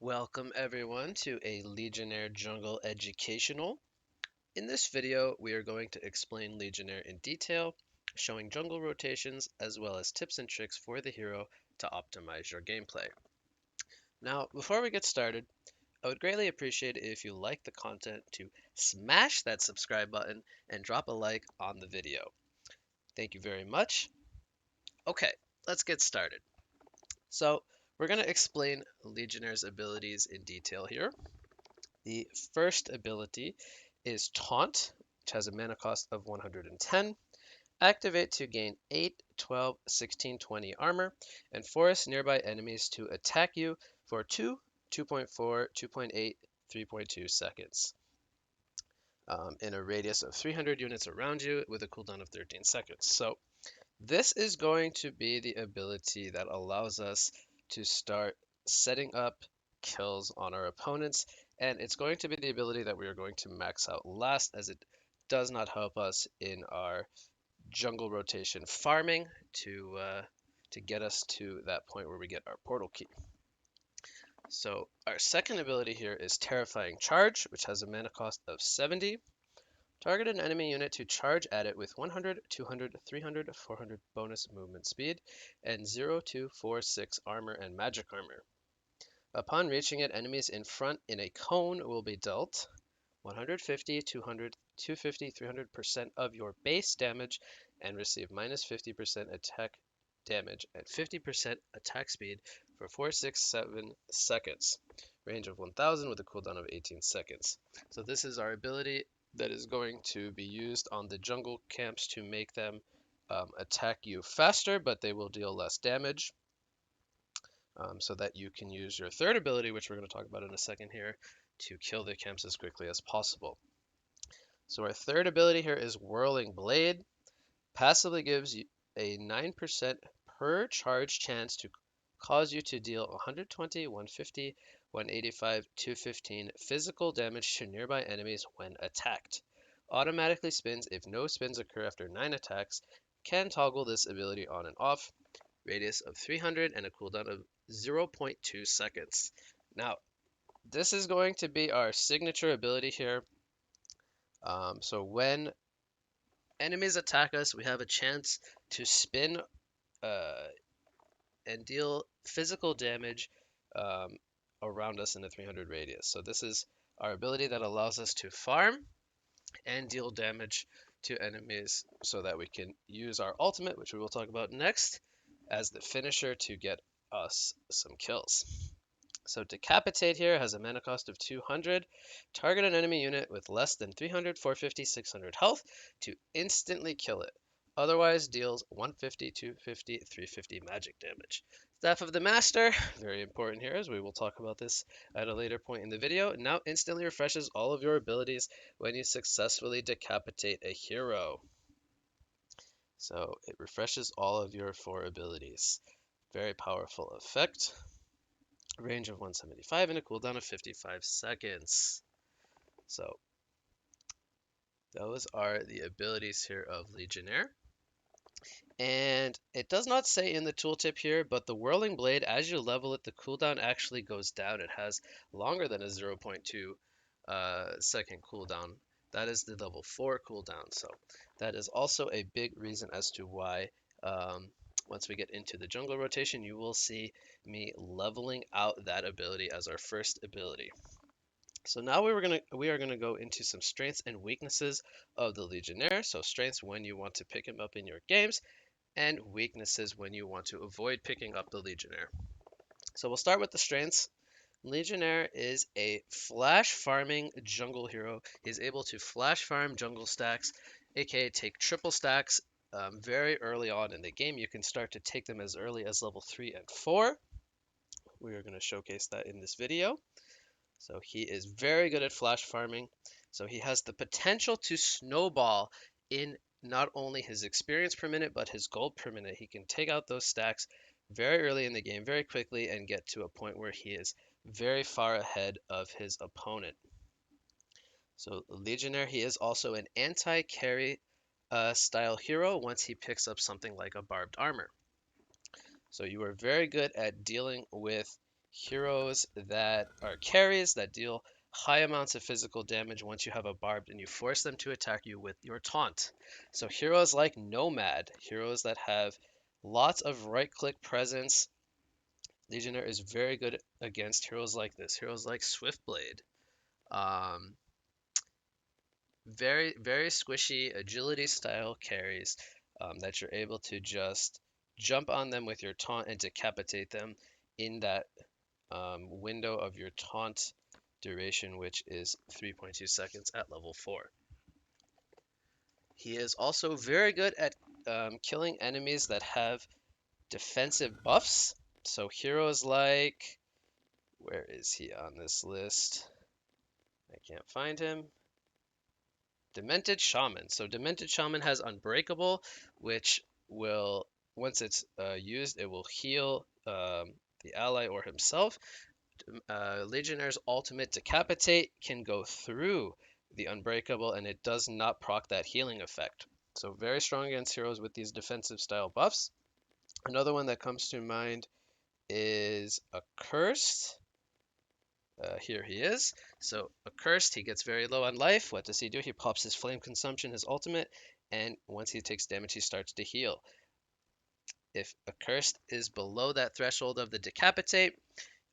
Welcome everyone to a Legionnaire Jungle Educational. In this video, we are going to explain Legionnaire in detail, showing jungle rotations as well as tips and tricks for the hero to optimize your gameplay. Now, before we get started, I would greatly appreciate it if you like the content to smash that subscribe button and drop a like on the video. Thank you very much. Okay, let's get started. So, we're going to explain Legionnaire's abilities in detail here. The first ability is Taunt, which has a mana cost of 110. Activate to gain 8, 12, 16, 20 armor, and force nearby enemies to attack you for 2, 2.4, 2.8, 3.2 seconds in a radius of 300 units around you with a cooldown of 13 seconds. So this is going to be the ability that allows us to start setting up kills on our opponents, and it's going to be the ability that we are going to max out last, as it does not help us in our jungle rotation farming to get us to that point where we get our portal key. So our second ability here is Terrifying Charge, which has a mana cost of 70. Target an enemy unit to charge at it with 100, 200, 300, 400 bonus movement speed, and 0, 2, 4, 6 armor and magic armor. Upon reaching it, enemies in front in a cone will be dealt 150, 200, 250, 300% of your base damage and receive minus 50% attack damage and 50% attack speed for 4, 6, 7 seconds. Range of 1000 with a cooldown of 18 seconds. So this is our ability that is going to be used on the jungle camps to make them attack you faster, but they will deal less damage. So that you can use your third ability, which we're going to talk about in a second here, to kill the camps as quickly as possible. So our third ability here is Whirling Blade. Passively gives you a 9% per charge chance to cause you to deal 120, 150, 185, 215 physical damage to nearby enemies when attacked. Automatically spins if no spins occur after 9 attacks. Can toggle this ability on and off. Radius of 300 and a cooldown of 0.2 seconds. Now, this is going to be our signature ability here. So when enemies attack us, we have a chance to spin uh, and deal physical damage around us in a 300 radius. So this is our ability that allows us to farm and deal damage to enemies so that we can use our ultimate, which we will talk about next, as the finisher to get us some kills. So Decapitate here has a mana cost of 200. Target an enemy unit with less than 300, 450, 600 health to instantly kill it. Otherwise deals 150, 250, 350 magic damage. Staff of the Master, very important here, as we will talk about this at a later point in the video. Now instantly refreshes all of your abilities when you successfully decapitate a hero. So it refreshes all of your 4 abilities. Very powerful effect. Range of 175 and a cooldown of 55 seconds. So those are the abilities here of Legionnaire. And it does not say in the tooltip here, but the Whirling Blade, as you level it, the cooldown actually goes down. It has longer than a 0.2 second cooldown. That is the level 4 cooldown. So that is also a big reason as to why once we get into the jungle rotation, you will see me leveling out that ability as our first ability. So now we are gonna go into some strengths and weaknesses of the Legionnaire. So strengths when you want to pick him up in your games, and weaknesses when you want to avoid picking up the Legionnaire. So we'll start with the strengths. Legionnaire is a flash farming jungle hero. He's able to flash farm jungle stacks, aka take triple stacks very early on in the game. You can start to take them as early as level 3 and 4. We are going to showcase that in this video. So he is very good at flash farming. So he has the potential to snowball in not only his experience per minute, but his gold per minute. He can take out those stacks very early in the game, very quickly, and get to a point where he is very far ahead of his opponent. So Legionnaire, he is also an anti-carry style hero once he picks up something like a barbed armor. So you are very good at dealing with Heroes that are carries that deal high amounts of physical damage once you have a barbed and you force them to attack you with your taunt. So heroes like Nomad, heroes that have lots of right click presence. Legionnaire is very good against heroes like this. Heroes like Swiftblade. Um, very squishy agility style carries that you're able to just jump on them with your taunt and decapitate them in that window of your taunt duration, which is 3.2 seconds at level 4. He is also very good at killing enemies that have defensive buffs. So heroes like, where is he on this list? I can't find him. Demented Shaman. So Demented Shaman has Unbreakable, which will, once it's used, it will heal the ally or himself. Legionnaire's ultimate Decapitate can go through the Unbreakable and it does not proc that healing effect. So very strong against heroes with these defensive style buffs. Another one that comes to mind is Accursed. Here he is. So Accursed, he gets very low on life. What does he do? He pops his Flame Consumption, his ultimate, and once he takes damage, he starts to heal. If Accursed is below that threshold of the Decapitate,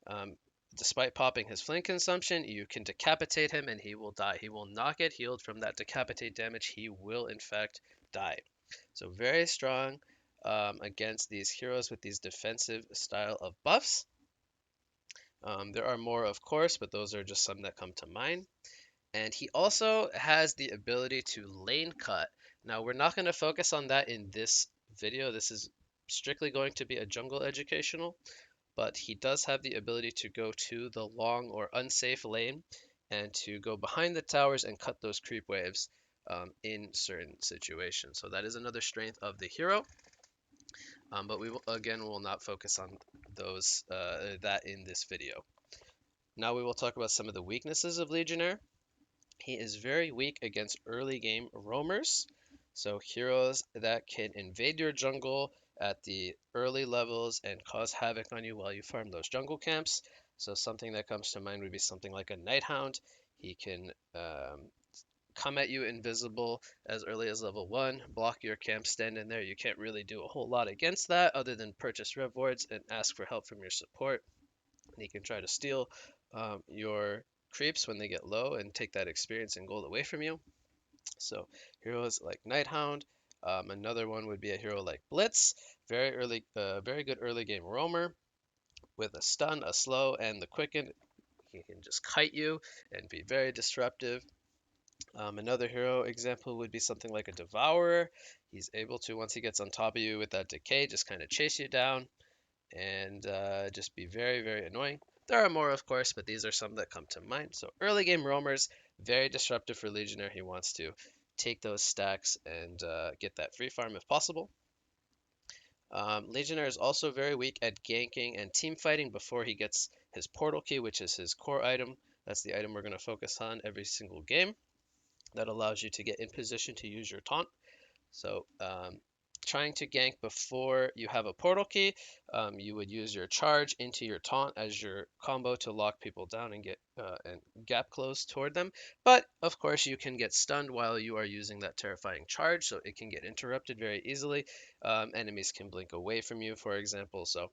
um, despite popping his Flame Consumption, you can decapitate him and he will die. He will not get healed from that Decapitate damage. He will, in fact, die. So very strong against these heroes with these defensive style of buffs. There are more, of course, but those are just some that come to mind. And he also has the ability to lane cut. Now, we're not going to focus on that in this video. This is strictly going to be a jungle educational, but he does have the ability to go to the long or unsafe lane and to go behind the towers and cut those creep waves in certain situations. So that is another strength of the hero. But we will, again will not focus on those that in this video. Now we will talk about some of the weaknesses of Legionnaire. He is very weak against early game roamers, so heroes that can invade your jungle at the early levels and cause havoc on you while you farm those jungle camps. So something that comes to mind would be something like a Nighthound. He can come at you invisible as early as level 1, block your camp, stand in there. You can't really do a whole lot against that other than purchase rev wards and ask for help from your support. And he can try to steal your creeps when they get low and take that experience and gold away from you. So heroes like Nighthound. Another one would be a hero like Blitz, very good early game roamer with a stun, a slow, and the quicken. He can just kite you and be very disruptive. Another hero example would be something like a Devourer. He's able to, once he gets on top of you with that decay, just kind of chase you down and just be very annoying. There are more, of course, but these are some that come to mind. So early game roamers, very disruptive for Legionnaire. He wants to take those stacks and get that free farm if possible. Legionnaire is also very weak at ganking and team fighting before he gets his portal key, which is his core item. That's the item we're going to focus on every single game. That allows you to get in position to use your taunt. So trying to gank before you have a portal key, you would use your charge into your taunt as your combo to lock people down and get and gap close toward them. But of course, you can get stunned while you are using that terrifying charge, so it can get interrupted very easily. Enemies can blink away from you, for example. So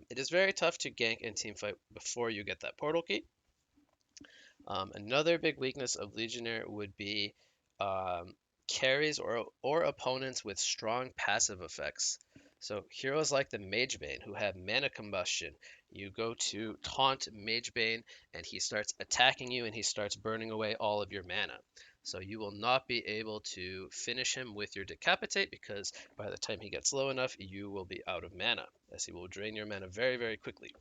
it is very tough to gank and teamfight before you get that portal key. Another big weakness of Legionnaire would be carries or opponents with strong passive effects. So heroes like the Magebane who have mana combustion, you go to taunt Magebane and he starts attacking you and he starts burning away all of your mana. So you will not be able to finish him with your Decapitate because by the time he gets low enough, you will be out of mana, as he will drain your mana very quickly.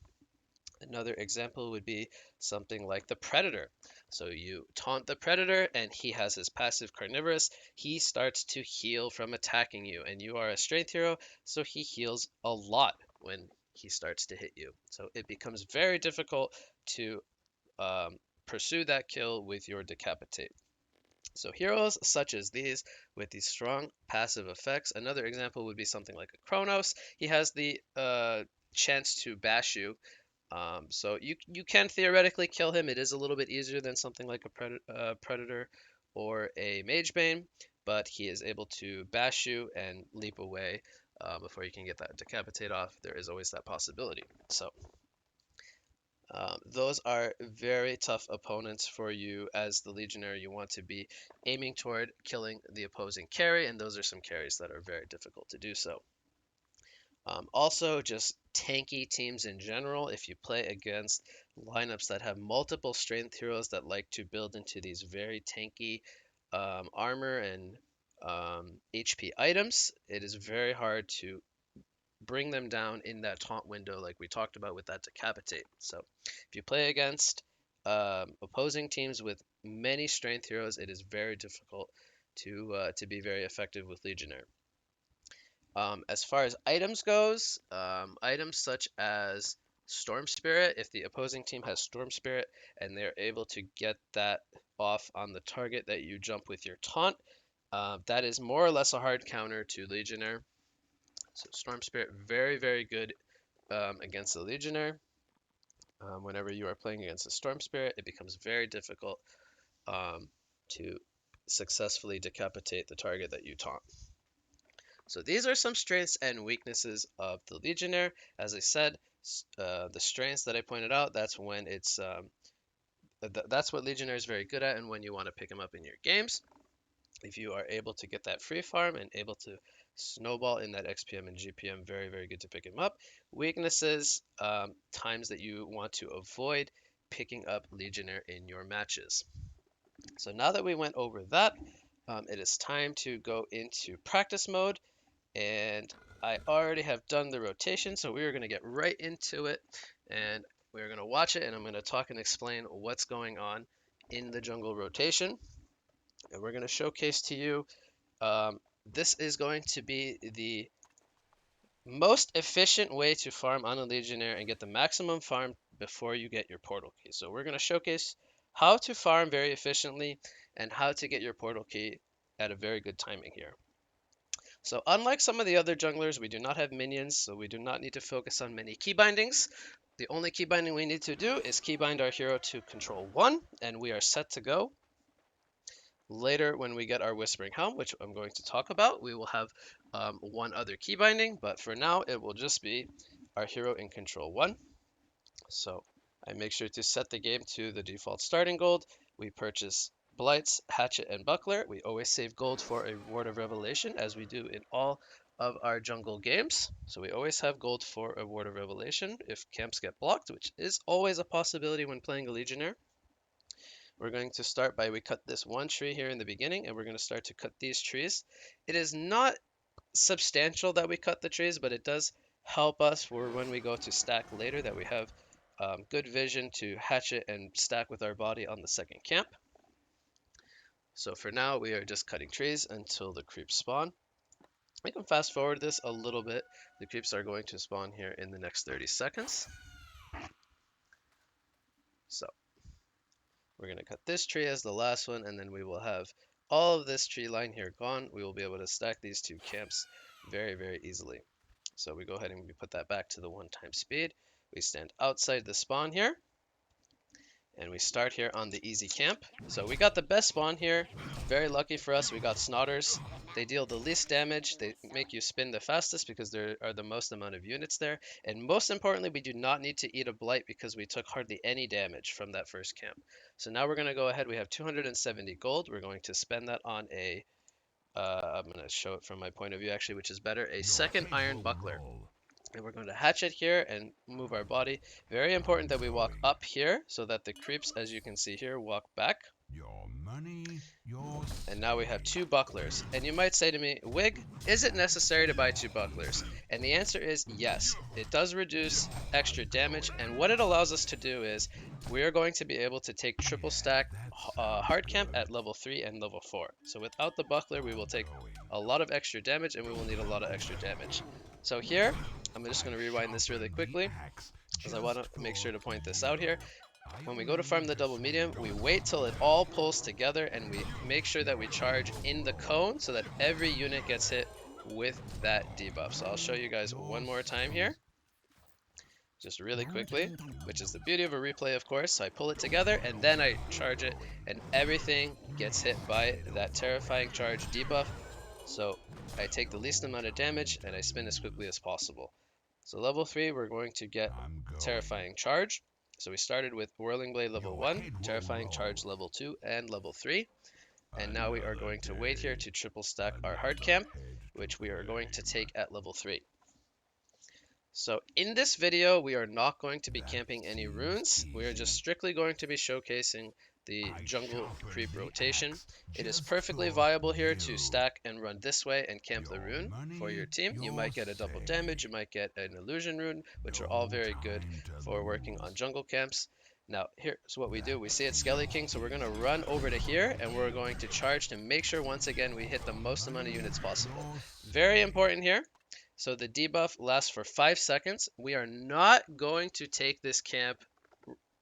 Another example would be something like the Predator. So you taunt the Predator and he has his passive Carnivorous. He starts to heal from attacking you and you are a strength hero, so he heals a lot when he starts to hit you. So it becomes very difficult to pursue that kill with your Decapitate. So heroes such as these with these strong passive effects. Another example would be something like a Kronos. He has the chance to bash you So you can theoretically kill him. It is a little bit easier than something like a Predator or a Magebane, but he is able to bash you and leap away before you can get that Decapitate off. There is always that possibility. So those are very tough opponents for you as the Legionnaire. You want to be aiming toward killing the opposing carry, and those are some carries that are very difficult to do so. Also, just tanky teams in general. If you play against lineups that have multiple strength heroes that like to build into these very tanky armor and HP items, it is very hard to bring them down in that taunt window like we talked about with that Decapitate. So if you play against opposing teams with many strength heroes, it is very difficult to be very effective with Legionnaire. As far as items goes, items such as Storm Spirit, if the opposing team has Storm Spirit and they're able to get that off on the target that you jump with your taunt, that is more or less a hard counter to Legionnaire. So Storm Spirit, very, very good against the Legionnaire. Whenever you are playing against a Storm Spirit, it becomes very difficult to successfully decapitate the target that you taunt. So these are some strengths and weaknesses of the Legionnaire. As I said, the strengths that I pointed out, that's when it's that's what Legionnaire is very good at, and when you want to pick him up in your games. If you are able to get that free farm and able to snowball in that XPM and GPM, very, very good to pick him up. Weaknesses, times that you want to avoid picking up Legionnaire in your matches. So now that we went over that, it is time to go into practice mode. And I already have done the rotation, so we are going to get right into it, and we're going to watch it, and I'm going to talk and explain what's going on in the jungle rotation. And we're going to showcase to you, this is going to be the most efficient way to farm on a Legionnaire and get the maximum farm before you get your portal key. So we're going to showcase how to farm very efficiently and how to get your portal key at a very good timing here. So unlike some of the other junglers, we do not have minions, so we do not need to focus on many key bindings. The only key binding we need to do is keybind our hero to control 1, and we are set to go. Later, when we get our Whispering Helm, which I'm going to talk about, we will have one other key binding, but for now, it will just be our hero in control 1. So I make sure to set the game to the default starting gold. We purchase Blights, Hatchet, and Buckler. We always save gold for a Ward of Revelation, as we do in all of our jungle games. So we always have gold for a Ward of Revelation if camps get blocked, which is always a possibility when playing a Legionnaire. We're going to start by, we cut this one tree here in the beginning, and we're going to start to cut these trees. It is not substantial that we cut the trees, but it does help us for when we go to stack later, that we have good vision to hatchet and stack with our body on the second camp. So for now, we are just cutting trees until the creeps spawn. We can fast forward this a little bit. The creeps are going to spawn here in the next 30 seconds. So we're going to cut this tree as the last one, and then we will have all of this tree line here gone. We will be able to stack these two camps very, very easily. So we go ahead and we put that back to the 1x speed. We stand outside the spawn here, and we start here on the easy camp. So we got the best spawn here. Very lucky for us, we got Snotters. They deal the least damage. They make you spin the fastest because there are the most amount of units there. And most importantly, we do not need to eat a Blight because we took hardly any damage from that first camp. So now we're going to go ahead. We have 270 gold. We're going to spend that on a, I'm going to show it from my point of view actually, which is better, a second Iron Buckler. And we're going to hatchet here and move our body. Very important that we walk up here so that the creeps, as you can see here, walk back. Your money, your And now we have 2 bucklers. And you might say to me, Wig, is it necessary to buy 2 bucklers? And the answer is yes. It does reduce extra damage, and what it allows us to do is we are going to be able to take triple stack hard camp at level 3 and level 4. So without the buckler, we will take a lot of extra damage, and we will need a lot of extra damage. So here, I'm just going to rewind this really quickly, because I want to make sure to point this out here. When we go to farm the double medium, we wait till it all pulls together, and we make sure that we charge in the cone so that every unit gets hit with that debuff. So I'll show you guys one more time here. just really quickly, which is the beauty of a replay, of course. So I pull it together and then I charge it, and everything gets hit by that terrifying charge debuff. So I take the least amount of damage and I spin as quickly as possible. So level 3, we're going to get I'm going. terrifying charge. So we started with Whirling Blade level Your 1, head will terrifying roll. charge level 2, and level 3. And now we are Another going to wait here day, to triple stack our hard another camp, head to which we are going to claim. take at level 3. So in this video, we are not going to be That camping any seems runes. We are just easy. strictly going to be showcasing the I jungle sharpen creep the rotation. axe It is just perfectly for viable here to you. stack and run this way and camp the Your rune for your money, team. You your might get a double damage, say. you might get an illusion rune, which are all No very good time to for working on lose. jungle camps. Now, here's what we do. That We see it's Skelly King, so seems we're going to easy. run over to here and we're going to charge to make sure once again we hit the Your most amount of money, units possible. your Very say. important here. So the debuff lasts for 5 seconds. We are not going to take this camp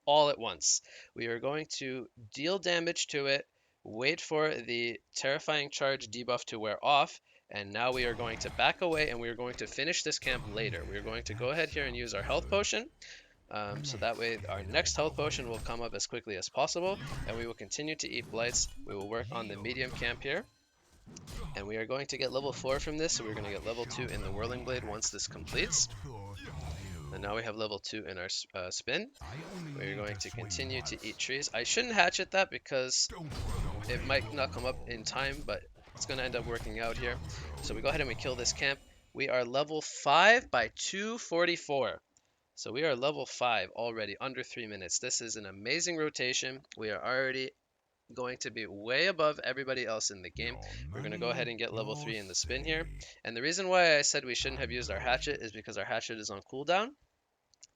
all at once. We are going to deal damage to it, wait for the terrifying charge debuff to wear off, and now we are going to back away and we are going to finish this camp Oh later. We are yeah, going to that go ahead here and sounds use our health good. potion. So that Let's way get our it next health over potion will with. come up as quickly as possible, and we will continue to eat blights. We will work on the Yield. medium camp here, and we are going to get level 4 from this, so we're going to I get level 2 in the sharpen Whirling the Blade once axe this completes. just for And you. now we have level 2 in our spin. I only We're need going to to swing continue to eat once. trees. I shouldn't hatchet that because Don't run it away. might not come up in time, but it's going to end up working out here. I'm So we going. go ahead and we kill this camp. We are level 5 by 244. So we are level 5 already, under 3 minutes. This is an amazing rotation. We are already going to be way above everybody else in the game. Your We're going to go ahead money, and get level your 3 in the spin here. say. And the reason why I said we shouldn't have I'm used our going. hatchet is because our hatchet is on cooldown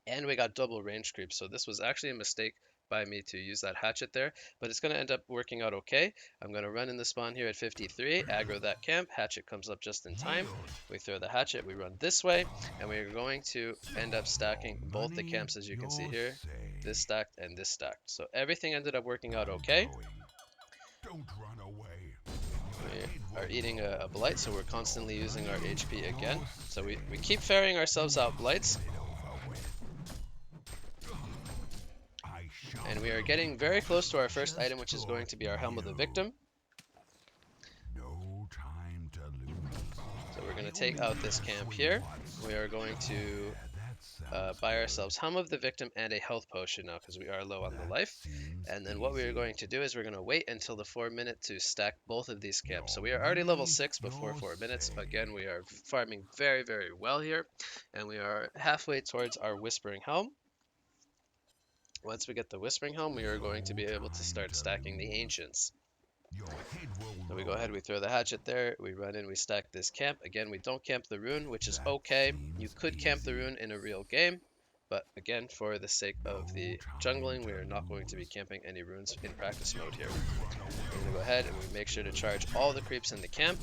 and we got double range creep. So this was actually a mistake by me to use that hatchet there, but it's going to end up working out okay. I'm going to run in the spawn here at 53, aggro that camp, hatchet comes up just in time. Yield. We throw the hatchet, we run this way, and we are going to end up Your stacking both the money, camps as you can see your here, this say. stacked and this stacked. So everything ended up working out I'm okay. going. Don't run away. We Your head are will eating a roll. blight, so we're constantly Your using our money, HP your again. So we say. keep ferrying ourselves out Let's blights, get it over with. I and we sharpen are the getting very close axe to our first item, just which is for going to be our Helm of the you. Victim. No time to lose. So we're going I to take only out need this to camp swing here. once. We are going Oh to yeah, that sounds buy good. ourselves Helm of the Victim and a health potion now because we are low on the That life. seems And then what we are easy. going to do is we're going to wait until the 4 minute to stack both of these camps. So Your we are already level money, 6 before your 4 minutes. Again, say. we are farming very, very well here. And we are halfway towards our Whispering Helm. Once we get the Whispering Helm, we are going to No be able to time start to stacking the lose. Ancients. Your head will So we go ahead, roll. we throw the hatchet there, we run in, we stack this camp. Again, we don't camp the rune, which is That okay. You seems could camp the easy. rune in a real game, but again, for the sake of No the time jungling, we to are not going to be lose. camping any runes in practice mode here. Don't run We're going to away. go ahead and we make sure to charge all the creeps in the camp.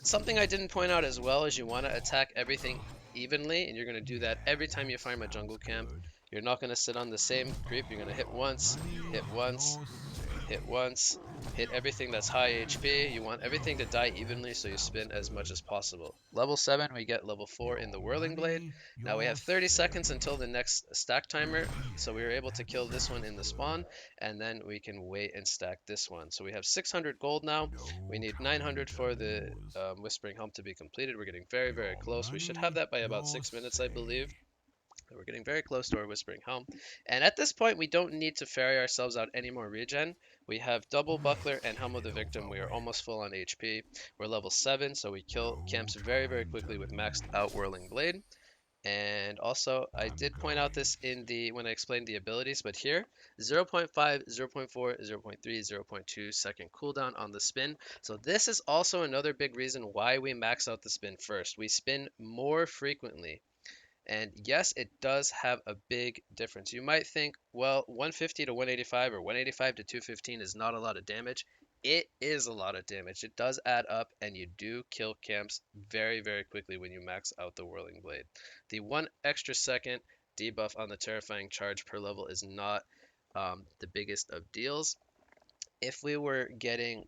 Something I didn't point out as well is you want to attack everything evenly, and you're going to do that Yeah, every time that you farm a jungle sounds camp. good. You're not going to sit on the same creep. You're going to hit Your once, money, hit once, your hit say. once, hit everything that's high HP. You want everything to die evenly so you Sounds spin as much good. as possible. Level 7, we get level 4 in Your the Whirling Blade. money, Now we your have 30 seconds say. until the next stack timer, so we were Yeah, able to that kill this one sounds in the good. spawn, and then we can wait and stack this one. So we have 600 gold now. We No need time 900 to for the lose. Whispering Helm to be completed. We're getting very, very Your close. We should have money, that by about your 6 minutes, I believe. say. We're getting very close to our Whispering Helm. And at this point, we don't need to ferry ourselves out any more regen. We have double Buckler Let's and get Helm of it the Victim. over We are with. almost full on HP. We're level 7, so we kill No camps very, very time to quickly with maxed out lose. Whirling Blade. And also, I I'm did point out going. this in the when I explained the abilities, but here 0.5, 0.4, 0.3, 0.2 second cooldown on the spin. So this is also another big reason why we max out the spin first. We spin more frequently. And yes, it does have a big difference. You might think, well, 150 to 185 or 185 to 215 is not a lot of damage. It is a lot of damage. It does add up, and you do kill camps very, very quickly when you max out the Whirling Blade. The 1 extra second debuff on the Terrifying Charge per level is not the biggest of deals. If we were getting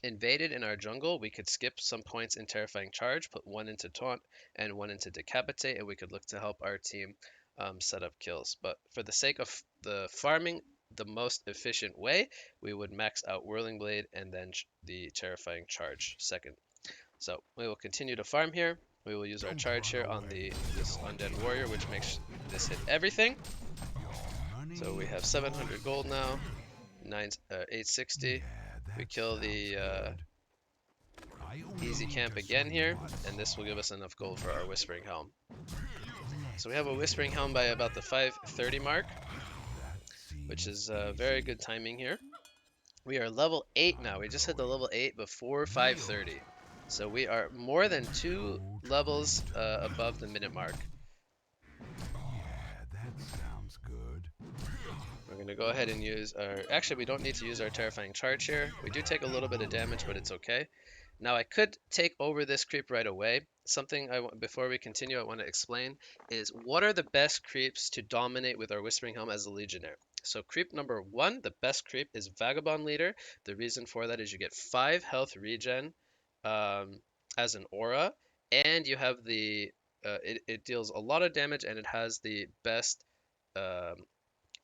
invaded in our jungle, we could skip some points in Terrifying Charge, put one into Taunt and one into Decapitate, and we could look to help our team set up kills. But for the sake of the farming, the most efficient way, we would max out Whirling Blade and then the Terrifying Charge second. So we will continue to farm here. We will use our Don't charge here run on away this from your Undead Warrior, which killing makes blow. this hit everything. Your So we money, have your 700 gold now, skill. 860. Yeah, We that kill sounds the good. I only easy need camp to again swing here, once. and this will give us enough gold for our Whispering Helm. So we Let's have a Whispering see. Helm by about the 530 mark, That which seems is very easy. good timing here. We are level 8 now. We just hit the I'm level 8 before going. 530. So we are more than 2 No levels time to above the lose. minute mark. Yeah, that sounds good. We're going to go ahead and use our... Actually, we don't need to use our Terrifying Charge here. We do take a little bit of damage, but it's okay. Now, I could take over this creep right away. Something before we continue, I want to explain is what are the best creeps to dominate with our Whispering Helm as a Legionnaire. So creep number 1, the best creep is Vagabond Leader. The reason for that is you get 5 health regen um, as an aura, and you have it deals a lot of damage, and it has the best um,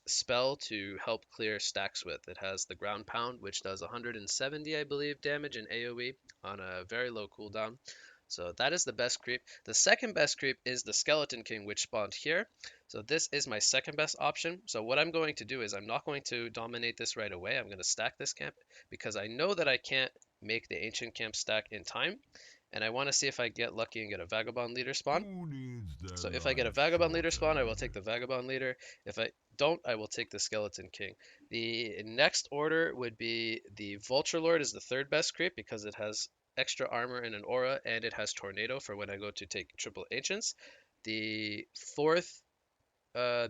spell to help clear stacks with. It has the ground pound, which does 170, I believe, damage in AoE on a very low cooldown. So that is the best creep. The second best creep is the Skeleton King, which spawned here. So this is my second best option. So what I'm going to do is I'm not going to dominate this right away. I'm going to stack this camp because I know that I can't make the ancient camp stack in time. And I want to see if I get lucky and get a Vagabond Leader spawn. Who needs So their if I get a life Vagabond Leader spawn, I will take shortened? the Vagabond Leader. If I don't, I will take the Skeleton King. The next order would be the Vulture Lord is the third best creep because it has extra armor and an aura, and it has Tornado for when I go to take triple ancients. The fourth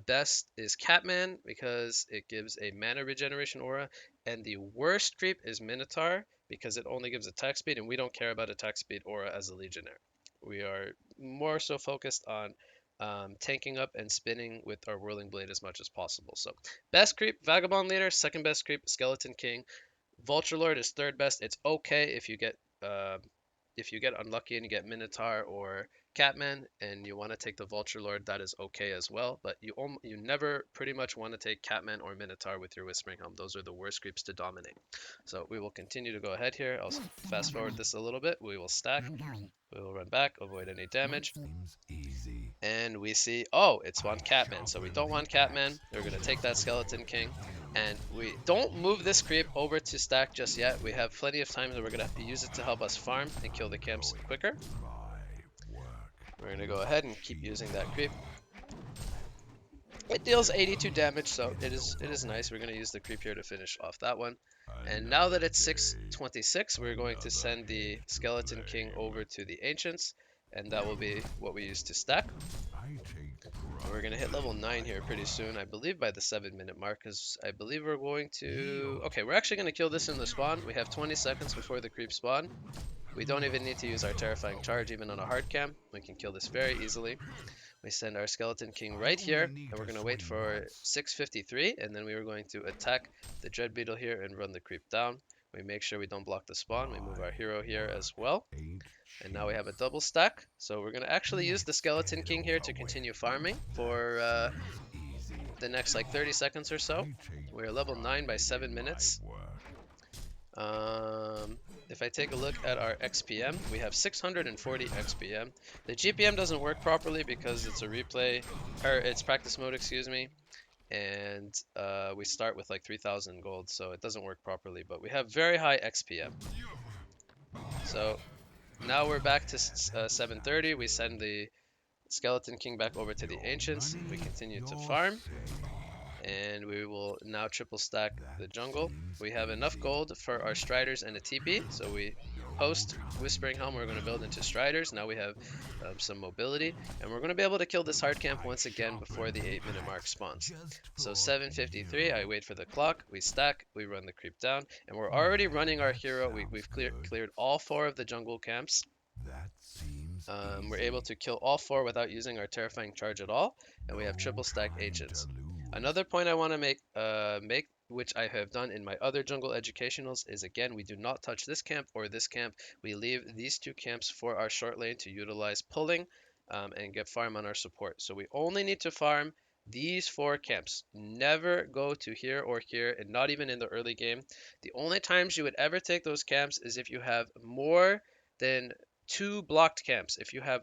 best is Catman because it gives a mana regeneration aura, and the worst creep is Minotaur because it only gives attack speed, and we don't care about attack speed aura as a Legionnaire. We are more so focused on tanking up and spinning with our Whirling Blade as much as possible. So, best creep, Vagabond Leader. Second best creep, Skeleton King. Vulture Lord is third best. It's okay if you get unlucky and you get Minotaur or Catman and you want to take the Vulture Lord, that is okay as well. But you never pretty much want to take Catman or Minotaur with your Whispering Helm. Those are the worst creeps to dominate. So we will continue to go ahead here. I'll fast forward this a little bit. We will stack. We will run back, avoid any damage. Seems easy. And we see, oh, it I spawned Catman. So we sharpen don't the want axe Catman. We're going to take just that before Skeleton King. I And kill. we don't move this creep over to stack just yet. We have plenty of times where we're going to use it to help us farm and kill the I'm camps going. quicker. My work We're going to go is ahead and keep using cheap that creep. enough. It deals 82 damage, It's so it is over nice. We're with. going to use the creep here to finish off that one. And now that Another it's day, 626, we're going to another send head the to Skeleton King flame. over to the Ancients, and that will be what we use to stack. I take We're going to hit pride level in 9 my here pretty soon, I work. believe by the 7-minute mark, because I believe we're going to... Yield. Okay, we're actually going to kill this in the spawn. We have 20 seconds before the creep spawn. We don't even need to use our Terrifying Charge, even on a hard cam. We can kill this very easily. We send our Skeleton King I right only here, need and we're to going to wait swing for once. 6:53, and then we are going to attack the Dread Beetle here and run the creep down. We make sure we don't block the spawn. We move My our hero here as work well. ain't And now we cheap. have a double stack. So we're going to actually use the Let's get Skeleton it King here to over with. continue farming That for seems easy. the next like 30 seconds or so. I take We're level 9 by pride 7 in my minutes. work. If I take a look at our XPM, we have 640 XPM. The GPM doesn't work properly because it's a replay, or it's practice mode, excuse me, and we start with like 3,000 gold, so it doesn't work properly, but we have very high XPM. So now we're back to Yeah, that 730. sounds We good. send the Skeleton King back over to the Your Ancients. We money, continue to your farm. say. And we will now triple stack That the jungle. seems We have enough easy. gold for our Striders and a TP, so we No post time Whispering to Helm, we're going to build into Striders. Now we have lose. some mobility, and we're going to be able to kill this hard camp I once again before sharpen the the 8-minute mark axe spawns. just So for 7:53, I you. wait for the clock, we stack, we run the creep down, and we're already Yeah, running our that hero. sounds We've good. cleared all 4 of the jungle camps. That seems We're able easy. to kill all 4 without using our Terrifying Charge at all, and we have No triple stack time to Ancients. lose. Another point I want to make which I have done in my other jungle educationals, is again, we do not touch this camp or this camp. We leave these two camps for our short lane to utilize pulling and get farm on our support. So we only need to farm these four camps. Never go to here or here, and not even in the early game. The only times you would ever take those camps is if you have more than two blocked camps. If you have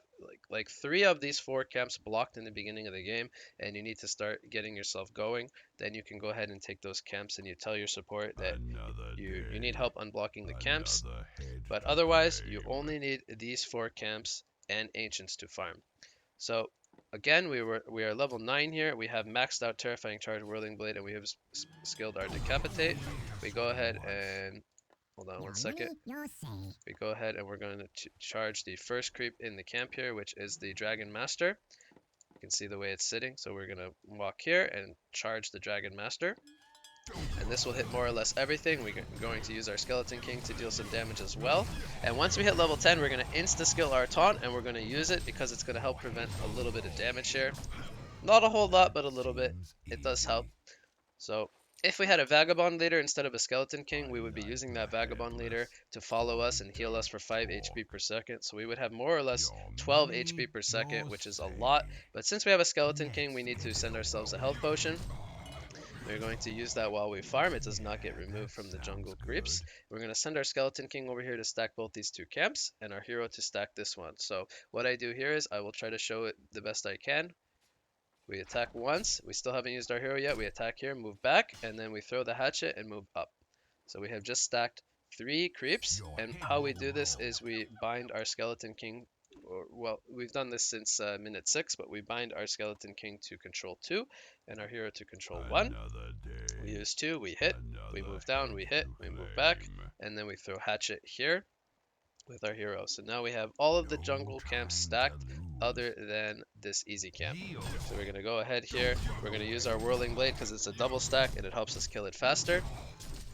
like three of these four camps blocked in the beginning of the game and you need to start getting yourself going, then you can go ahead and take those camps and you tell your support that Another you need day, help unblocking the camps. another head But to otherwise, you claim. only need these four camps and ancients to farm. So again, we are level 9 here. We have maxed out Terrifying Charge, Whirling Blade, and we have skilled our Decapitate. We go Swing ahead once. and hold on one You're second. ready? You say. We go ahead and we're going to charge the first creep in the camp here, which is the Dragon Master. You can see the way it's sitting, so we're going to walk here and charge the Dragon Master. And this will hit more or less everything. We're going to use our Skeleton King to deal some damage as well. And once we hit level 10, we're going to insta-skill our taunt, and we're going to use it because it's going to help prevent a little bit of damage here. Not a whole lot, but a little bit. Seems It does help. easy. So if we had a Vagabond leader instead of a Skeleton King, we would be Like using the that Vagabond leader headless to follow us and heal us for 5 talk. HP per second. So we would have more or less Your 12 money, HP per second, your which is a lot. say. But since we have a Skeleton King, we Let's need to get send it ourselves a health potion. We're going to use that while we farm. It does not get Yeah, removed that from the sounds jungle creeps. good. We're going to send our Skeleton King over here to stack both these two camps and our hero to stack this one. So what I do here is I will try to show it the best I can. We attack once. We still haven't used our hero yet. We attack here, move back, and then we throw the hatchet and move up. So we have just stacked 3 creeps, Your and head how we will do this roll. is we bind our Skeleton King, or well, we've done this since minute 6, but we bind our Skeleton King to control 2, and our hero to control 1. Another We day, use 2, we hit, we another move down, head we hit, to we move back, claim. and then we throw hatchet here with our hero. So now we have all of the No jungle camps time to stacked lose. other than this easy camp. Deal. So we're going to go ahead here. We're going to use our Whirling Blade because it's a double stack and it helps us kill it faster.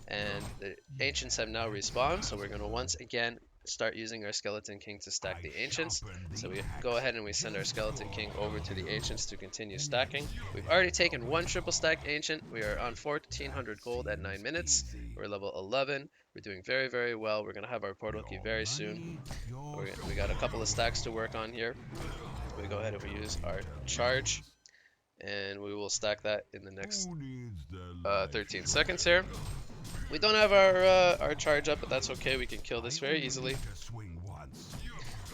And the Ancients have now respawned, so we're going to once again start using our Skeleton King to stack the Ancients. So we go ahead and we send our Skeleton King over to the Ancients to continue stacking. We've already taken one triple stacked Ancient. We are on 1400 gold at 9 minutes. We're level 11. We're doing very, very well. We're going to have our portal key Your very soon. money, your We got a couple of stacks to work on here. We go ahead and we use our charge, and we will stack that in the next Who needs the 13 leisure? seconds here. We don't have our charge up, but that's okay. We can kill this very easily. To swing once.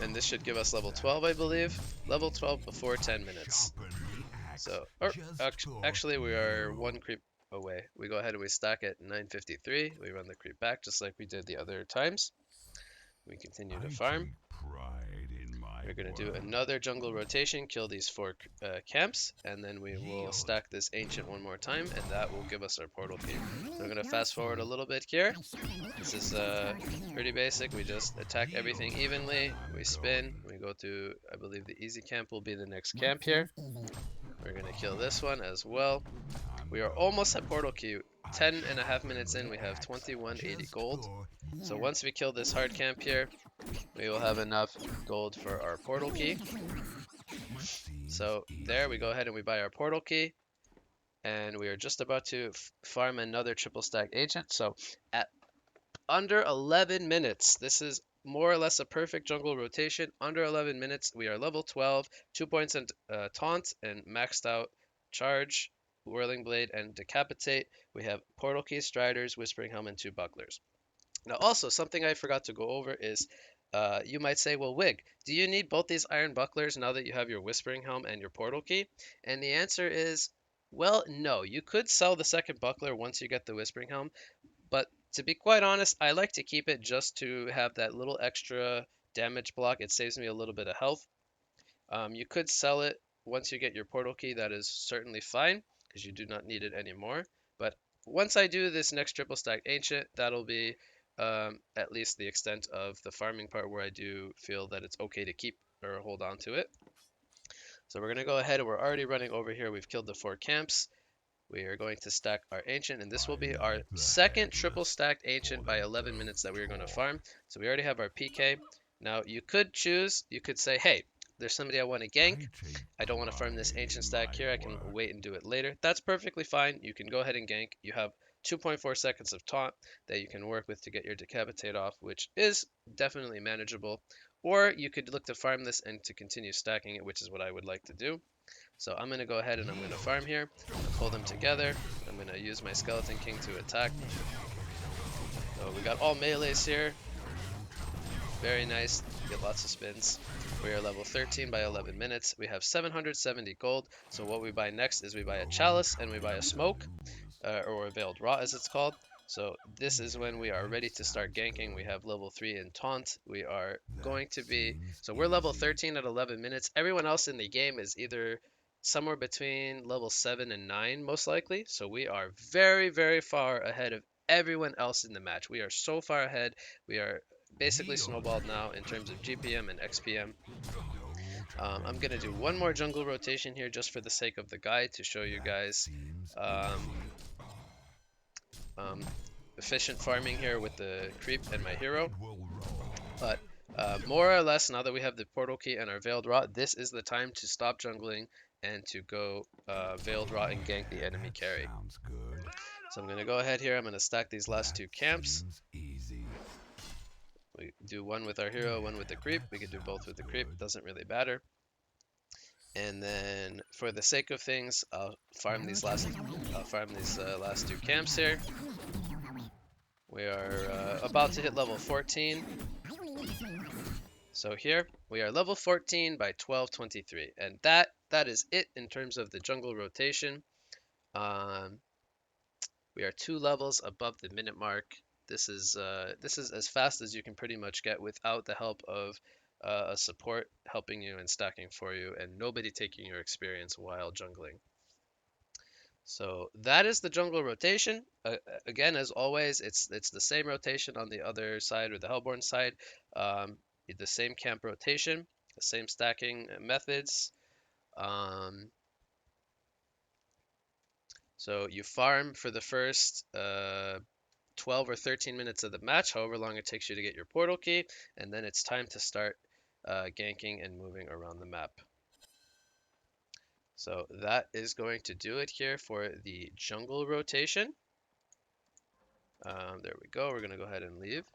And this should give us level 12, I believe. Level 12 before 10 minutes. Sharpen the axe. So, Just actually, we are you. one creep away. We go ahead and we stack at 953. We run the creep back just like we did the other times. We continue to I farm. take pride in my We're going to do work. another jungle rotation, kill these 4 camps, and then we will Yield. stack this ancient one more time, and that will give us our portal key. So we're going to You fast forward a say. little bit here. I shouldn't need This to is support you. pretty basic. We just attack everything evenly. We I'm spin. going. We go to, I believe the easy camp will be the next That camp here. seems easy. We're going to kill this one as well. I'm We are going. almost at portal key. I 10 and a half sharpen minutes in, the we have axe. 2180 Just gold. for So Yeah. once we kill this hard camp here, we will have enough gold for our portal key. what seems So there we go ahead and we buy our portal key. And we are just about to farm another triple stack agent. So at under 11 minutes, this is more or less a perfect jungle rotation. Under 11 minutes, we are level 12, 2 points in taunt and maxed out charge, whirling blade, and decapitate. We have portal key, striders, whispering helm, and 2 bucklers. Now, also, something I forgot to go over is you might say, well, Wig, do you need both these iron bucklers now that you have your Whispering Helm and your portal key? And the answer is, well, no. You could sell the second buckler once you get the Whispering Helm, but to be quite honest, I like to keep it just to have that little extra damage block. It saves me a little bit of health. You could sell it once you get your portal key. That is certainly fine because you do not need it anymore. But once I do this next triple stack ancient, that'll be at least the extent of the farming part where I do feel that it's okay to keep or hold on to it. So we're going to go ahead and we're already running over here. We've killed the 4 camps. We are going to stack our ancient, and this will I be our like the second triple headless stacked ancient by 11 minutes that we are going to farm. So we already have our PK. Now you could choose, you could say, hey, there's somebody I want to gank. I don't want to farm this ancient stack here. I can wait and do it later. That's perfectly fine. You can go ahead and gank. You have 2.4 seconds of taunt that you can work with to get your decapitate off, which is definitely manageable. Or you could look to farm this and to continue stacking it, which is what I would like to do. So I'm going to go ahead and I'm going to farm here. I'm going to pull them together. I'm going to use my Skeleton King to attack. So we got all melees here. Very nice. Get lots of spins. We are level 13 by 11 minutes. We have 770 gold. So what we buy next is we buy a chalice and we buy a smoke, or a veiled rot as it's called. So this is when we are ready to start ganking. We have level 3 in taunt. We are going to be, so we're level 13 at 11 minutes. Everyone else in the game is either somewhere between level 7 and 9 most likely. So we are very, very far ahead of everyone else in the match. We are so far ahead. We are basically snowballed now in terms of GPM and XPM. I'm going to do one more jungle rotation here just for the sake of the guide to show you guys um, um, efficient farming here with the creep and my hero. But more or less, now that we have the portal key and our veiled rot, this is the time to stop jungling and to go veiled rot and gank the enemy carry. So I'm going to go ahead here. I'm going to stack these last two camps. We do one with our hero, one with the creep. We could do both with the creep. Doesn't really matter. And then, for the sake of things, I'll farm these last two camps here. We are about to hit level 14. So here we are level 14 by 12:23, and that is it in terms of the jungle rotation. Um, we are 2 levels above the minute mark. This is as fast as you can pretty much get without the help of a support helping you and stacking for you, and nobody taking your experience while jungling. So that is the jungle rotation. Again, as always, it's the same rotation on the other side or the Hellborn side. The same camp rotation, the same stacking methods. Um, so you farm for the first 12 or 13 minutes of the match, however long it takes you to get your portal key, and then it's time to start ganking and moving around the map. So that is going to do it here for the jungle rotation. There we go. We're going to go ahead and leave.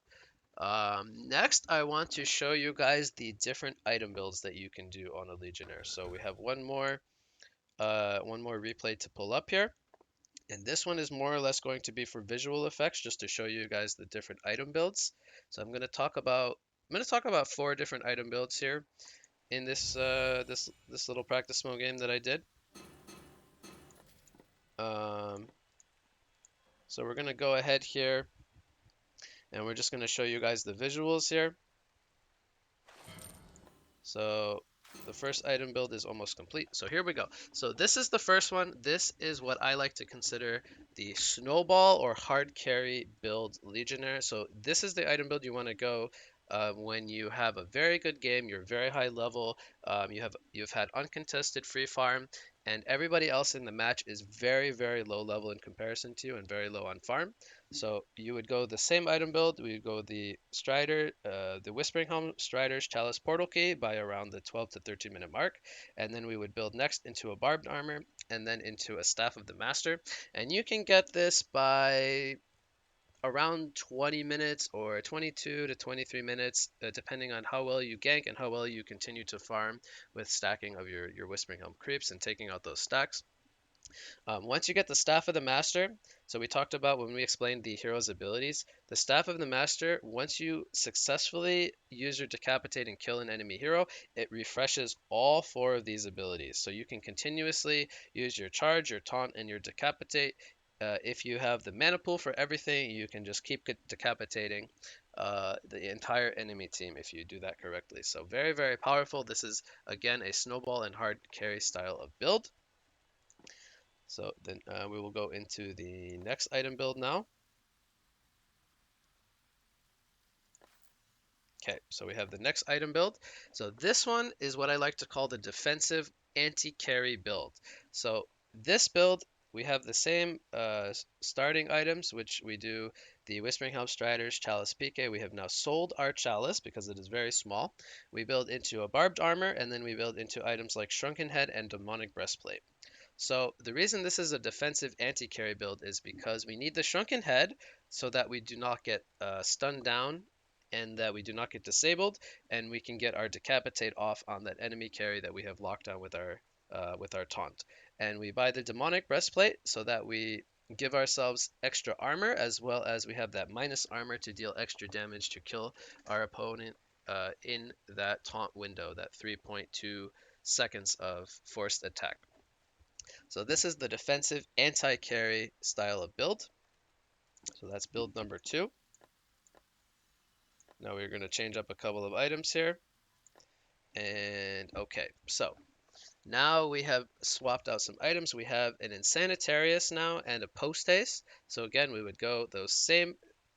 Next, I want to show you guys the different item builds that you can do on a Legionnaire. So we have one more replay to pull up here. And this one is more or less going to be for visual effects, just to show you guys the different item builds. So I'm going to talk about 4 different item builds here in this this little practice mode game that I did. So we're going to go ahead here, and we're just going to show you guys the visuals here. So the first item build is almost complete. So here we go. So this is the first one. This is what I like to consider the snowball or hard carry build Legionnaire. So this is the item build you want to go when you have a very good game, you're very high level, you've had uncontested free farm, and everybody else in the match is very, very low level in comparison to you and very low on farm. So you would go the same item build. We would go the Strider, the Whispering Helm, Strider's Chalice Portal Key by around the 12 to 13 minute mark. And then we would build next into a Barbed Armor and then into a Staff of the Master. And you can get this by around 20 minutes or 22 to 23 minutes, depending on how well you gank and how well you continue to farm with stacking of your Whispering Helm creeps and taking out those stacks. Once you get the Staff of the Master, so we talked about when we explained the hero's abilities, the Staff of the Master, once you successfully use your Decapitate and kill an enemy hero, it refreshes all 4 of these abilities. So you can continuously use your Charge, your Taunt, and your Decapitate. If you have the mana pool for everything, you can just keep decapitating the entire enemy team if you do that correctly. So very, very powerful. This is, again, a snowball and hard carry style of build. So then we will go into the next item build now. Okay, so we have the next item build. So this one is what I like to call the defensive anti-carry build. So this build, we have the same starting items, which we do the Whispering Helm Strider's Chalice PK. We have now sold our Chalice because it is very small. We build into a Barbed Armor, and then we build into items like Shrunken Head and Demonic Breastplate. So the reason this is a defensive anti-carry build is because we need the shrunken head so that we do not get stunned down and that we do not get disabled, and we can get our decapitate off on that enemy carry that we have locked down with our taunt. And we buy the demonic breastplate so that we give ourselves extra armor, as well as we have that minus armor to deal extra damage to kill our opponent in that taunt window, that 3.2 seconds of forced attack. So this is the defensive anti-carry style of build. So that's build number 2. Now we're going to change up a couple of items here. And okay, so now we have swapped out some items. We have an Insanitarius now and a Post Haste. So again, we would go those same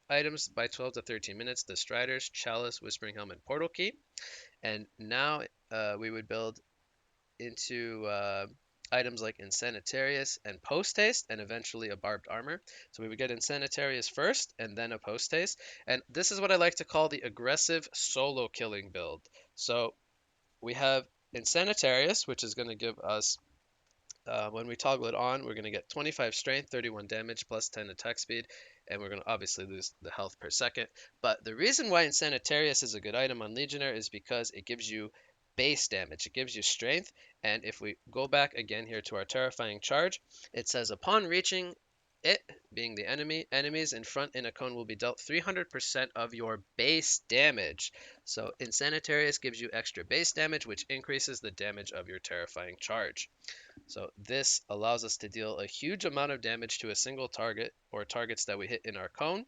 items by 12 to 13 minutes. The Striders, Chalice, Whispering Helmet, Portal Key. And now we would build into items like Insanitarius and Post Haste, and eventually a Barbed Armor. So we would get Insanitarius first, and then a Post Haste. And this is what I like to call the aggressive solo killing build. So we have Insanitarius, which is going to give us when we toggle it on, we're going to get 25 strength, 31 damage, plus 10 attack speed, and we're going to obviously lose the health per second. But the reason why Insanitarius is a good item on Legionnaire is because it gives you base damage, it gives you strength, and if we go back again here to our terrifying charge, it says upon reaching it, being the enemy, enemies in front in a cone will be dealt 300% of your base damage. So Insanitarius gives you extra base damage, which increases the damage of your terrifying charge. So this allows us to deal a huge amount of damage to a single target or targets that we hit in our cone.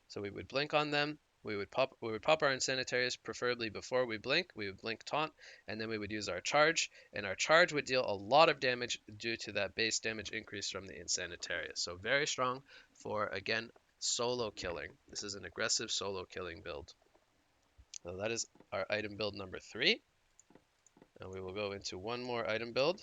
So we would blink on them. We would pop our Insanitarius preferably before we blink. We would blink taunt, and then we would use our charge. And our charge would deal a lot of damage due to that base damage increase from the Insanitarius. So very strong for, again, solo killing. This is an aggressive solo killing build. So that is our item build number 3. And we will go into one more item build.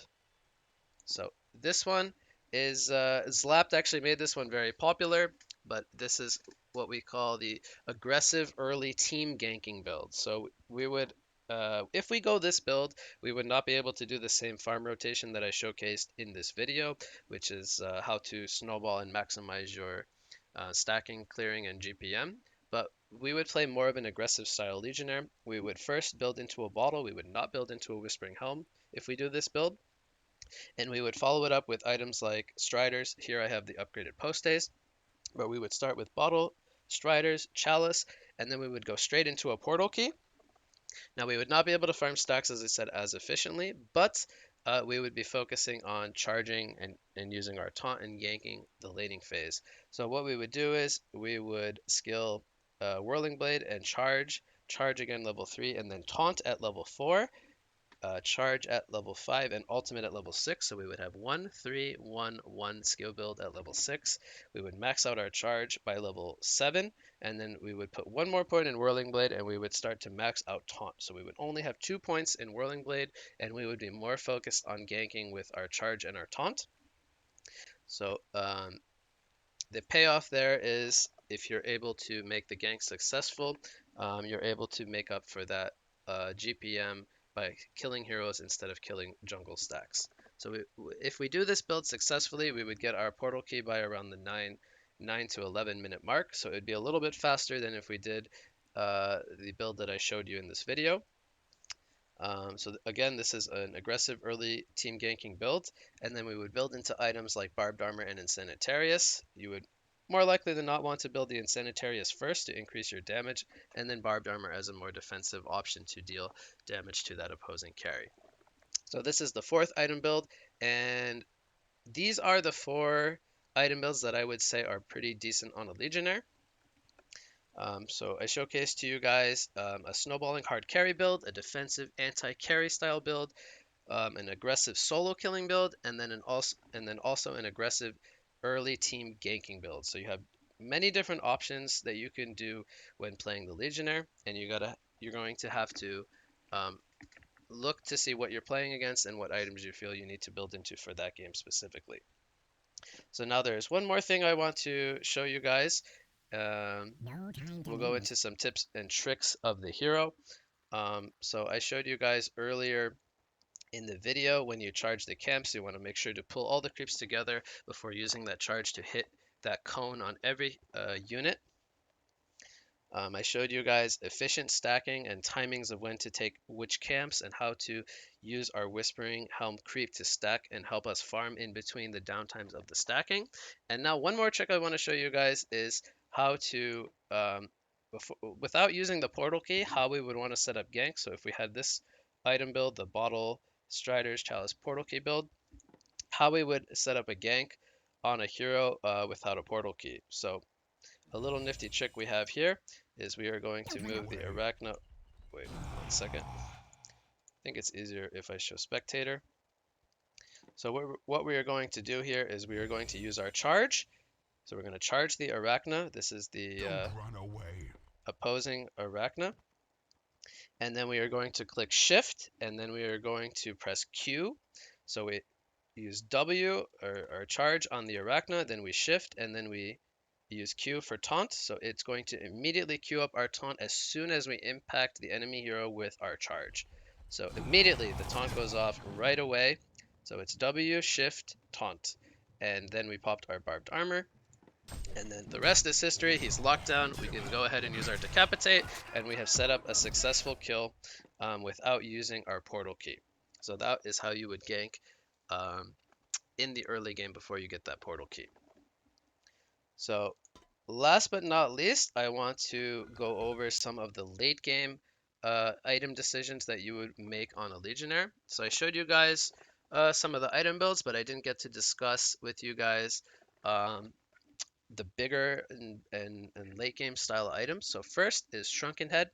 So this one is Zlapt actually made this one very popular, but this is what we call the aggressive early team ganking build. So we would, if we go this build, we would not be able to do the same farm rotation that I showcased in this video, which is how to snowball and maximize your stacking, clearing, and GPM. But we would play more of an aggressive style Legionnaire. We would first build into a bottle. We would not build into a Whispering Helm if we do this build, and we would follow it up with items like Striders. Here I have the upgraded Post Haste, but we would start with Bottle, Striders, Chalice, and then we would go straight into a Portal Key. Now we would not be able to farm stacks, as I said, as efficiently, but we would be focusing on charging and using our taunt and yanking the laning phase. So what we would do is we would skill Whirling Blade and charge again level 3, and then taunt at level 4, charge at level 5, and ultimate at level 6. So we would have 1, 3, 1, 1 skill build at level 6. We would max out our charge by level 7, and then we would put one more point in Whirling Blade, and we would start to max out Taunt. So we would only have 2 points in Whirling Blade, and we would be more focused on ganking with our charge and our Taunt. So the payoff there is if you're able to make the gank successful, you're able to make up for that GPM by killing heroes instead of killing jungle stacks. So if we do this build successfully, we would get our portal key by around the 9 to 11 minute mark. So it would be a little bit faster than if we did the build that I showed you in this video. So again, this is an aggressive early team ganking build, and then we would build into items like Barbed Armor and Insanitarius. You would more likely than not want to build the Insanitarius first to increase your damage, and then Barbed Armor as a more defensive option to deal damage to that opposing carry. So this is the 4th item build, and these are the 4 item builds that I would say are pretty decent on a Legionnaire. So I showcased to you guys a snowballing hard carry build, a defensive anti-carry style build, an aggressive solo killing build, and then also an aggressive early team ganking build. So you have many different options that you can do when playing the Legionnaire, and you're going to have to um, look to see what you're playing against and what items you feel you need to build into for that game specifically. So now there's one more thing I want to show you guys. We'll go into some tips and tricks of the hero. So I showed you guys earlier In the video, when you charge the camps, you want to make sure to pull all the creeps together before using that charge to hit that cone on every unit. I showed you guys efficient stacking and timings of when to take which camps and how to use our Whispering Helm creep to stack and help us farm in between the downtimes of the stacking. And now one more trick I want to show you guys is how to, without using the portal key, how we would want to set up ganks. So if we had this item build, the Bottle Strider's Chalice portal key build, how we would set up a gank on a hero without a portal key. So a little nifty trick we have here is we are going to Giving move the away. Arachno. Wait, 1 second. I think it's easier if I show spectator. So what we are going to do here is we are going to use our charge. So we're going to charge the Arachna. This is the Don't run away. opposing Arachna. And then we are going to click Shift, and then we are going to press Q. So we use W or charge on the Arachna, then we Shift, and then we use Q for taunt. So it's going to immediately queue up our taunt as soon as we impact the enemy hero with our charge. So immediately the taunt goes off right away. So it's W, Shift, taunt. And then we popped our barbed armor. And then the rest is history. He's locked down. We can go ahead and use our decapitate. And we have set up a successful kill without using our portal key. So that is how you would gank um, in the early game before you get that portal key. So last but not least, I want to go over some of the late game item decisions that you would make on a Legionnaire. So I showed you guys some of the item builds, but I didn't get to discuss with you guys um, the bigger and late game style items. So first is Shrunken Head.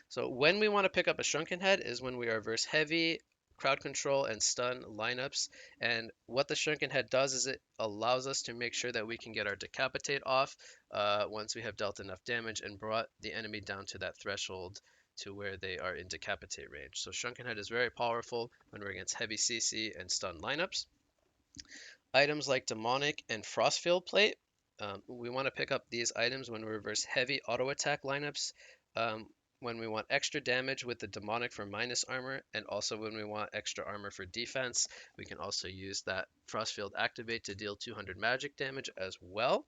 So when we want to pick up a Shrunken Head is when we are verse heavy, crowd control, and stun lineups. And what the Shrunken Head does is it allows us to make sure that we can get our Decapitate off once we have dealt enough damage and brought the enemy down to that threshold to where they are in Decapitate range. So Shrunken Head is very powerful when we're against heavy CC and stun lineups. Items like Demonic and Frostfield Plate. We want to pick up these items when we reverse heavy auto attack lineups, when we want extra damage with the Demonic for minus armor, and also when we want extra armor for defense. We can also use that Frostfield Activate to deal 200 magic damage as well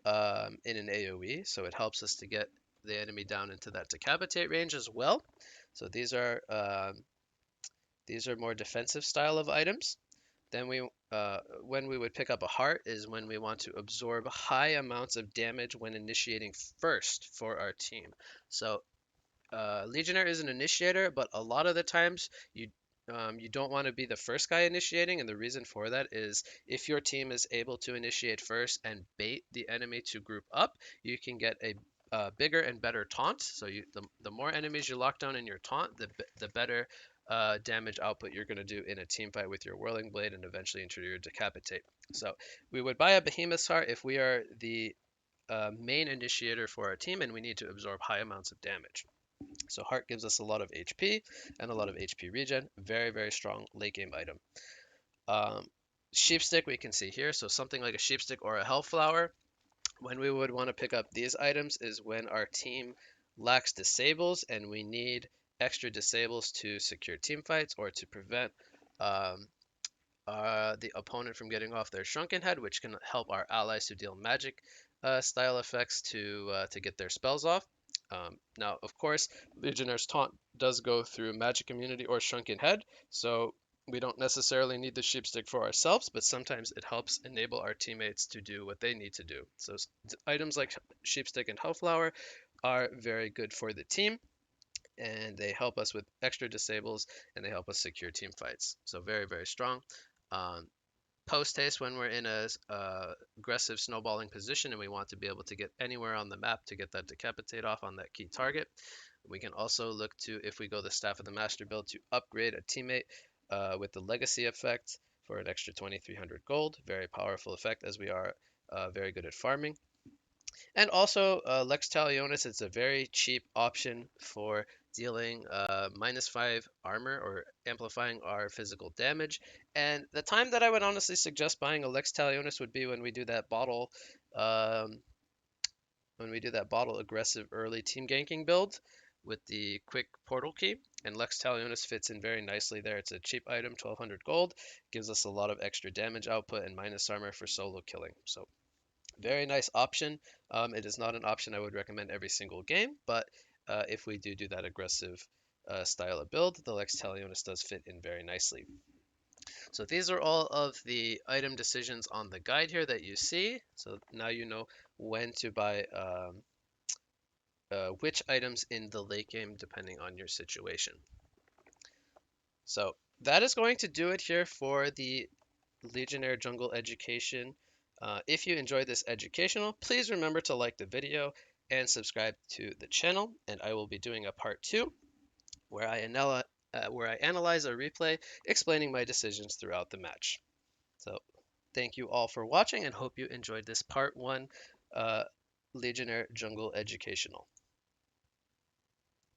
in an AoE, so it helps us to get the enemy down into that Decapitate range as well. So these are more defensive style of items. Then when we would pick up a heart is when we want to absorb high amounts of damage when initiating first for our team. So Legionnaire is an initiator, but a lot of the times you don't want to be the first guy initiating, and the reason for that is if your team is able to initiate first and bait the enemy to group up, you can get a bigger and better taunt. So the more enemies you lock down in your taunt, the better damage output you're going to do in a team fight with your Whirling Blade and eventually into your Decapitate. So we would buy a Behemoth's Heart if we are the main initiator for our team and we need to absorb high amounts of damage. So Heart gives us a lot of HP and a lot of HP regen. Very, very strong late game item. Sheepstick we can see here. So something like a Sheepstick or a Hellflower. When we would want to pick up these items is when our team lacks disables and we need extra disables to secure team fights or to prevent um, the opponent from getting off their Shrunken Head, which can help our allies to deal magic style effects to get their spells off. Now, of course, Legionnaire's Taunt does go through Magic Immunity or Shrunken Head, so we don't necessarily need the Sheepstick for ourselves, but sometimes it helps enable our teammates to do what they need to do. So items like Sheepstick and Hellflower are very good for the team, and they help us with extra disables, and they help us secure team fights. So very, very strong. Um, Post haste when we're in a aggressive snowballing position and we want to be able to get anywhere on the map to get that decapitate off on that key target. We can also look to, if we go the Staff of the Master build, to upgrade a teammate with the Legacy effect for an extra 2300 gold. Very powerful effect as we are very good at farming. And also, Lex Talionis is a very cheap option for dealing -5 armor or amplifying our physical damage. And the time that I would honestly suggest buying a Lex Talionis would be um, when we do that bottle aggressive early team ganking build. with the quick portal key, and Lex Talionis fits in very nicely there. It's a cheap item, 1200 gold, gives us a lot of extra damage output and minus armor for solo killing. So very nice option. It is not an option I would recommend every single game, but if we do that aggressive style of build, the Lex Talionis does fit in very nicely. So these are all of the item decisions on the guide here that you see. So now you know when to buy which items in the late game depending on your situation. So that is going to do it here for the Legionnaire Jungle Education. If you enjoyed this educational, please remember to like the video and subscribe to the channel. And I will be doing a part 2 where where I analyze a replay explaining my decisions throughout the match. So thank you all for watching and hope you enjoyed this part 1 Legionnaire Jungle Educational.